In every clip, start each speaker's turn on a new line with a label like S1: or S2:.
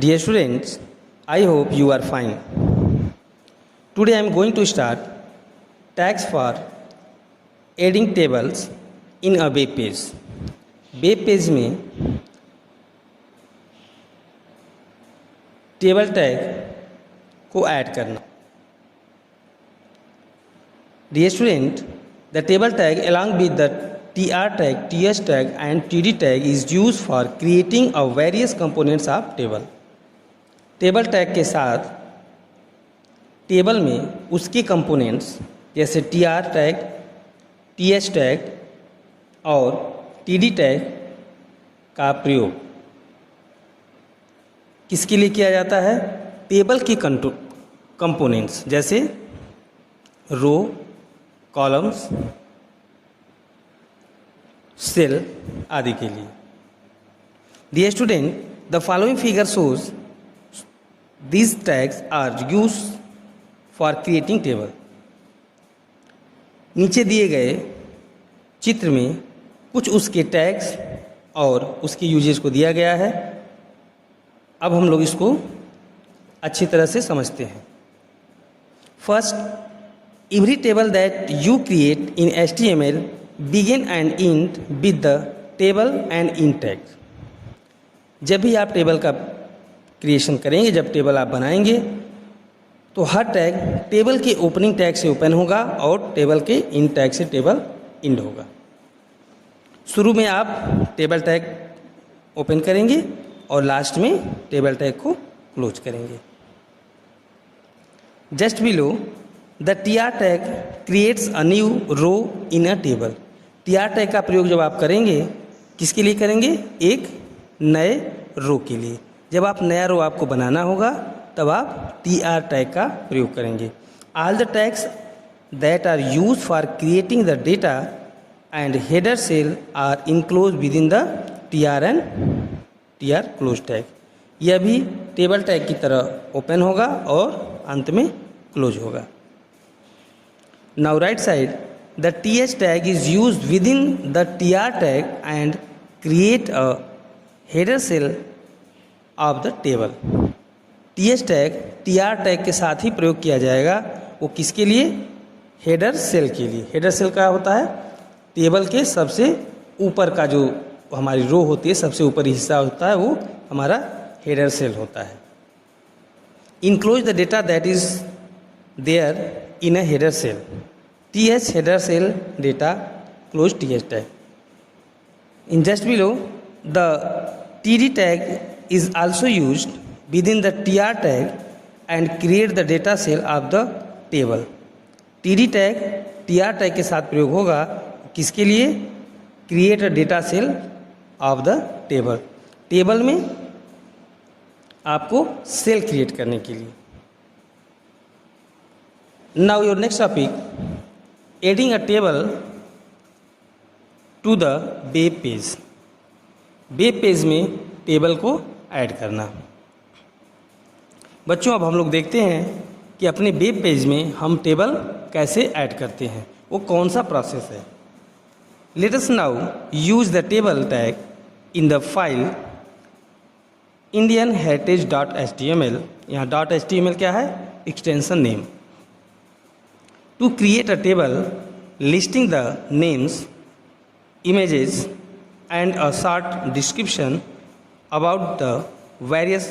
S1: Dear students, I hope you are fine. Today I am going to start tags for adding tables in a web page. Web page में table tag को add करना. Dear student, the table tag along with the tr tag, ts tag and td tag is used for creating a various components of table. Table tag के साथ table में उसके components जैसे tr tag, ts tag और td tag का प्रयोग किसके लिए किया जाता है? टेबल के कंपोनेंट्स जैसे रो, कॉलम्स, सेल आदि के लिए. Dear student, the following figure shows these tags are used for creating table. नीचे दिए गए चित्र में कुछ उसके टैग्स और उसके यूजेस को दिया गया है. अब हम लोग इसको अच्छी तरह से समझते हैं. First, every table that you create in HTML begin and end with the table and end tag. जब भी आप टेबल का क्रिएशन करेंगे, जब टेबल आप बनाएंगे तो हर टैग टेबल के ओपनिंग टैग से ओपन होगा और टेबल के एंड टैग से टेबल एंड होगा. शुरू में आप टेबल टैग ओपन करेंगे और लास्ट में टेबल टैग को क्लोज करेंगे. Just below the tr tag creates a new row in a table. tr tag का प्रयोग जब आप करेंगे किसके लिए करेंगे? एक नए रो के लिए. जब आप नया रो आपको बनाना होगा तब आप tr टैग का प्रयोग करेंगे. All the tags that are use for creating the data and header cell are enclose with in the tr and tr close tag. यह भी टेबल टैग की तरह ओपन होगा और अंत में क्लोज होगा. Now right side, the ts tag is used within the tr tag and create a header cell of the table. ts tag tr tag के साथ ही प्रयोग किया जाएगा. वो किसके लिए? हेडर सेल के लिए. हेडर सेल क्या होता है? टेबल के सबसे ऊपर का जो हमारी रो होती है, सबसे ऊपरी हिस्सा होता है, वो हमारा हेडर सेल होता है. Enclose the data that is there in a header cell. ts header cell data close ts tag. In just below, the td tag is also used within the tr tag and create the data cell of the table. td tag tr tag के साथ प्रयोग होगा किसके लिए? create a data cell of the table. Table में आपको cell create करने के लिए. Now your next topic, adding a table to the web page. Web page में टेबल को ऐड करना. बच्चों, अब हम लोग देखते हैं कि अपने वेब पेज में हम टेबल कैसे ऐड करते हैं, वो कौन सा प्रोसेस है. Let us now use the table tag in the file indianheritage.html. यहाँ .html क्या है? Extension name. To create a table listing the names, images and a short description about the various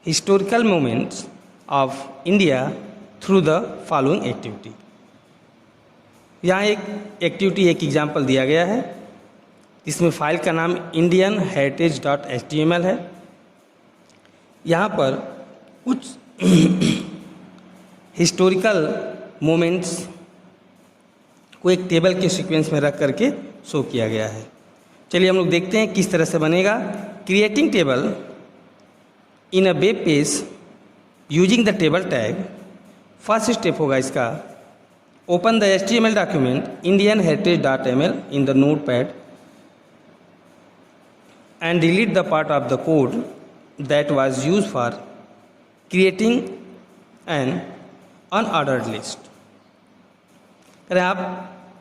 S1: historical moments of India through the following activity. यहाँ एक activity, एक example दिया गया है. इसमें फाइल का नाम indianheritage.html है. यहाँ पर कुछ हिस्टोरिकल मोमेंट्स को एक टेबल के सीक्वेंस में रख करके शो किया गया है. चलिए हम लोग देखते हैं किस तरह से बनेगा. Creating table in a web page using the table tag. First step होगा इसका, open the HTML document indianheritage.ml in the notepad and delete the part of the code that was used for creating an unordered list. अगर आप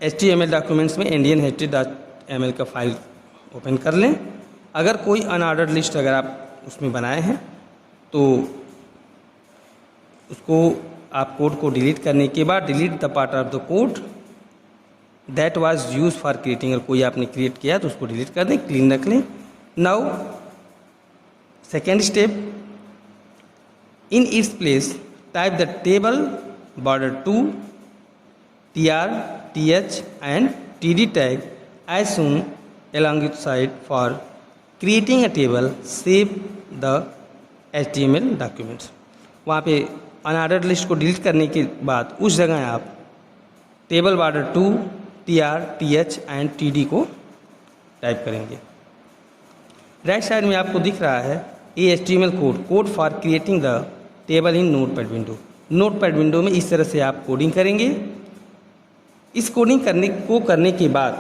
S1: HTML documents में indianheritage.ml का file open कर लें, अगर कोई अनऑर्डर्ड लिस्ट अगर आप उसमें बनाए हैं तो उसको आप कोड को डिलीट करने के बाद delete the part of the code that was use for creating, अगर कोई आपने क्रिएट किया तो उसको डिलीट कर दें, क्लीन रख लें। Now second step, in its place type the table border to tr, th and td tag as soon alongside for creating a table, save the HTML documents। वहाँ पे अनऑर्डर्ड लिस्ट को delete करने के बाद उस जगह आप table border two tr, th and td को टाइप करेंगे। राइट साइड में आपको दिख रहा है ये HTML code for creating the table in notepad window. Notepad window में इस तरह से आप कोडिंग करेंगे। इस कोडिंग करने के बाद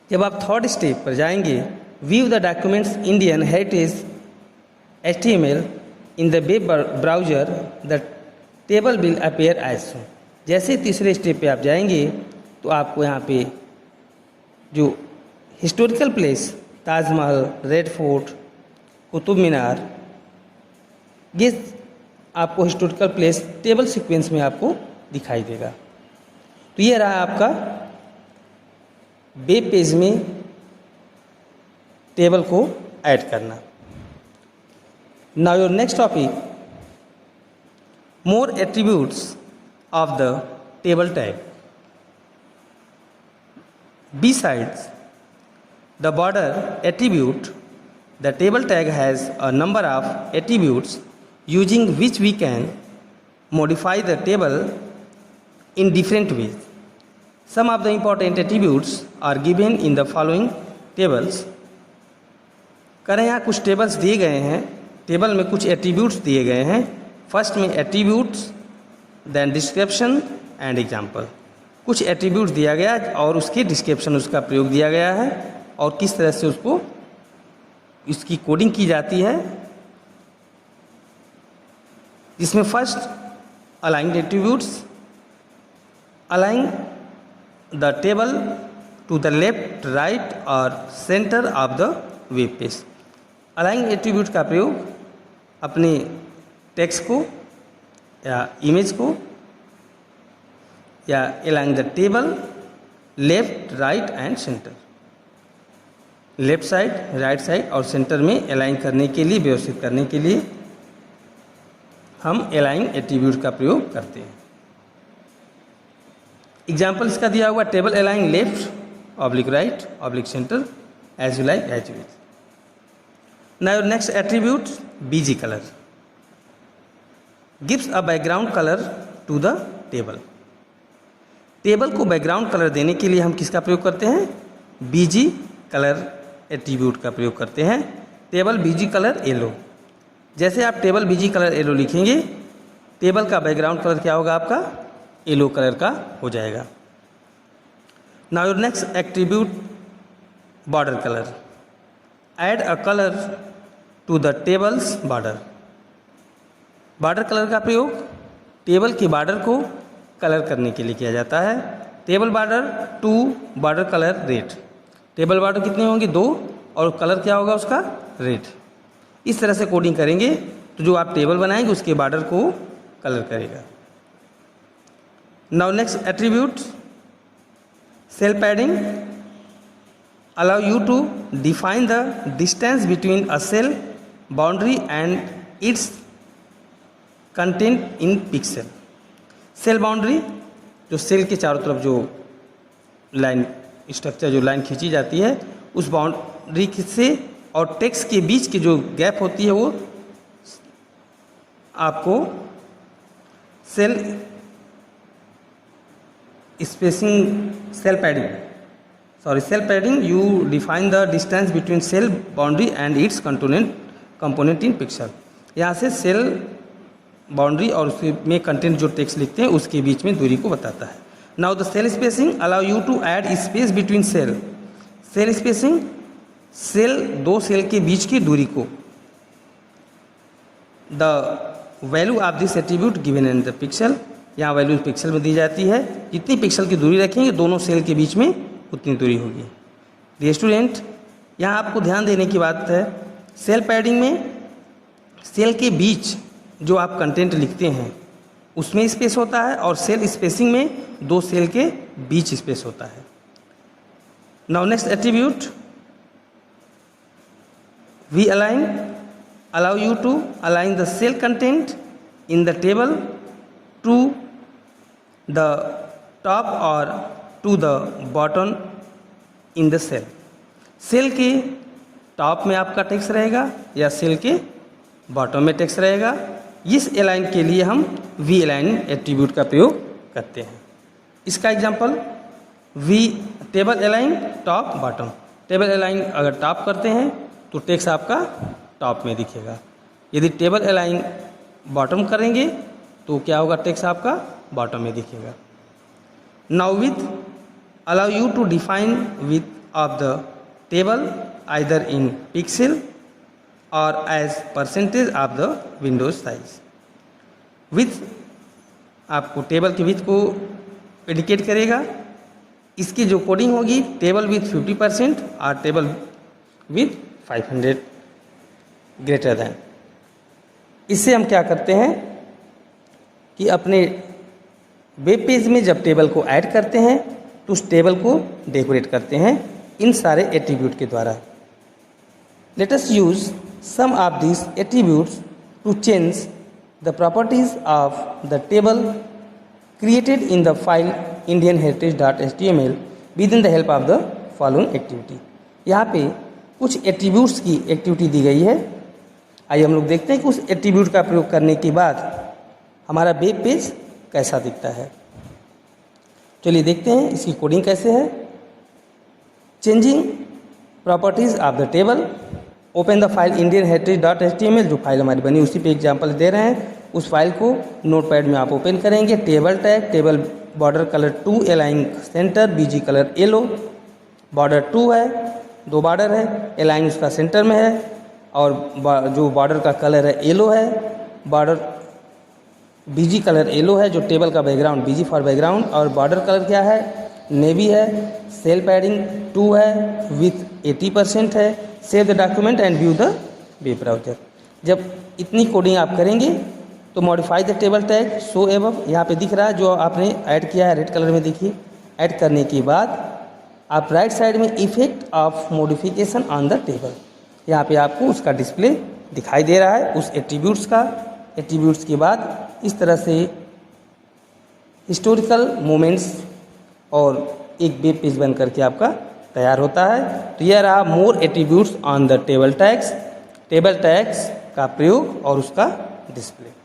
S1: जब आप थर्ड स्टेप पर जाएंगे, view the documents Indian heritage HTML in the web browser, the table will appear as soon. जैसे तीसरे स्टेप पे आप जाएंगे तो आपको यहाँ पे जो historical place Taj Mahal, red fort, Qutub Minar, ये आपको हिस्टोरिकल प्लेस टेबल सीक्वेंस में आपको दिखाई देगा। तो ये रहा आपका वेब पेज में टेबल को ऐड करना। Now your next topic, more attributes of the table tag. Besides the border attribute, the table tag has a number of attributes using which we can modify the table in different ways. Some of the important attributes are given in the following tables. करें यहाँ कुछ tables दिए गए हैं, table में कुछ attributes दिए गए हैं। फर्स्ट में attributes, then description and example. कुछ एट्रीब्यूट्स दिया गया और उसके डिस्क्रिप्शन, उसका प्रयोग दिया गया है और किस तरह से उसको इसकी कोडिंग की जाती है। इसमें first अलाइंग attributes, अलाइंग the table to the left, right और centre of the web page. अलाइंग attribute का प्रयोग अपने टेक्स्ट को या इमेज को या अलाइंग the table left, right and centre, left side, right side और सेंटर में अलाइन करने के लिए, व्यवस्थित करने के लिए हम अलाइन एट्रीब्यूट का प्रयोग करते हैं। एग्जाम्पल इसका दिया हुआ, table align left oblique right oblique center as you like as you wish. Now next attribute, BG colour gives a background colour to the table. Table को बैकग्राउंड कलर देने के लिए हम किसका प्रयोग करते हैं? बीजी कलर एट्रीब्यूट का प्रयोग करते हैं। Table BG colour yellow. जैसे आप टेबल बीजी कलर येलो लिखेंगे, टेबल का बैकग्राउंड कलर क्या होगा? आपका येलो कलर का हो जाएगा। Now your next attribute, border colour. Add a colour to the table's border. Border colour का प्रयोग टेबल की बॉर्डर को कलर करने के लिए किया जाता है। Table border two border colour red. Table border कितने होंगे? 2 और कलर क्या होगा उसका? रेड। इस तरह से कोडिंग करेंगे तो जो आप टेबल बनाएंगे उसके बॉर्डर को कलर करेगा। Now next attribute, cell padding allow you to define the distance between a cell boundary and its content in pixel। Cell boundary, जो सेल के चारों तरफ जो लाइन स्ट्रक्चर, जो लाइन खींची जाती है, उस बाउंड्री से और टेक्स्ट के बीच की जो गैप होती है वो आपको cell spacing, cell padding you define the distance between cell boundary and its component in pixel। यहाँ से सेल बाउंड्री और उसमें कंटेंट जो टेक्स्ट लिखते हैं उसके बीच में दूरी को बताता है। Now the cell spacing allow you to add space between cell. Cell spacing, cell 2 cell के बीच की दूरी को। The value of this attribute given in the pixel. यहाँ वैल्यू पिक्सल में दी जाती है। जितनी पिक्सल की दूरी रखेंगे दोनों सेल के बीच में उतनी दूरी होगी। डियर स्टूडेंट, यहाँ आपको ध्यान देने की बात है, सेल पैडिंग में सेल के बीच जो आप कंटेंट लिखते हैं उसमें स्पेस होता है और सेल स्पेसिंग में दो सेल के बीच स्पेस होता है। Now next attribute V align allow you to align the cell content in the table to the top or to the bottom in the cell। Cell के top में आपका text रहेगा या सेल के bottom में text रहेगा। इस align के लिए हम वी अलाइन एट्रीब्यूट का प्रयोग करते हैं। इसका example V table align top bottom. Table align अगर टॉप करते हैं तो टेक्स्ट आपका टॉप में दिखेगा, यदि टेबल अलाइन बॉटम करेंगे तो क्या होगा, टेक्स्ट आपका बॉटम में दिखेगा। Now width allow you to define width of the table either in pixel और as percentage of the windows size. Width आपको टेबल के विथ को इंडिकेट करेगा। इसकी जो कोडिंग होगी टेबल विथ 50% और टेबल विथ 500 ग्रेटर दैन। इससे हम क्या करते हैं कि अपने वेब पेज में जब टेबल को ऐड करते हैं तो उस टेबल को डेकोरेट करते हैं इन सारे एट्रीब्यूट के द्वारा। Let us use some of this attributes to change the properties of the table created in the file indianheritage.html with in the help of the following activity. यहाँ पे कुछ एट्रीब्यूट्स की एक्टिविटी दी गई है। आइए हम लोग देखते हैं कि उस एट्रीब्यूट का प्रयोग करने के बाद हमारा वेब पेज कैसा दिखता है। चलिए देखते हैं इसकी कोडिंग कैसे है। Changing properties of the table, open the file indianheritage.html, जो फाइल हमारी बनी उसी पे एग्जांपल दे रहे हैं। उस फाइल को नोटपैड में आप ओपन करेंगे। Table tag, table border colour 2 align centre, बीजी कलर येलो, बॉर्डर 2 है, 2 बॉर्डर है, अलाइन उसका सेंटर में है और जो बॉर्डर का कलर है येलो है। बॉर्डर बीजी कलर येलो है, जो टेबल का बैकग्राउंड बीजी फॉर बैकग्राउंड, और बॉर्डर कलर क्या है, नेवी है। सेल पैडिंग 2 है विथ 80% है। Save the document and view the web browser. जब इतनी कोडिंग आप करेंगे तो modify the table tag show above, यहाँ पे दिख रहा है जो आपने ऐड किया है रेड कलर में, देखिए। ऐड करने के बाद आप राइट साइड में effect of modification on the table, यहाँ पे आपको उसका डिस्प्ले दिखाई दे रहा है उस एट्रीब्यूट्स का। एट्रीब्यूट्स के बाद इस तरह से हिस्टोरिकल मोमेंट्स और एक वेब पेज बन करके आपका तैयार होता है। तो यह रहा more attributes on the table tags, table tags का प्रयोग और उसका डिस्प्ले।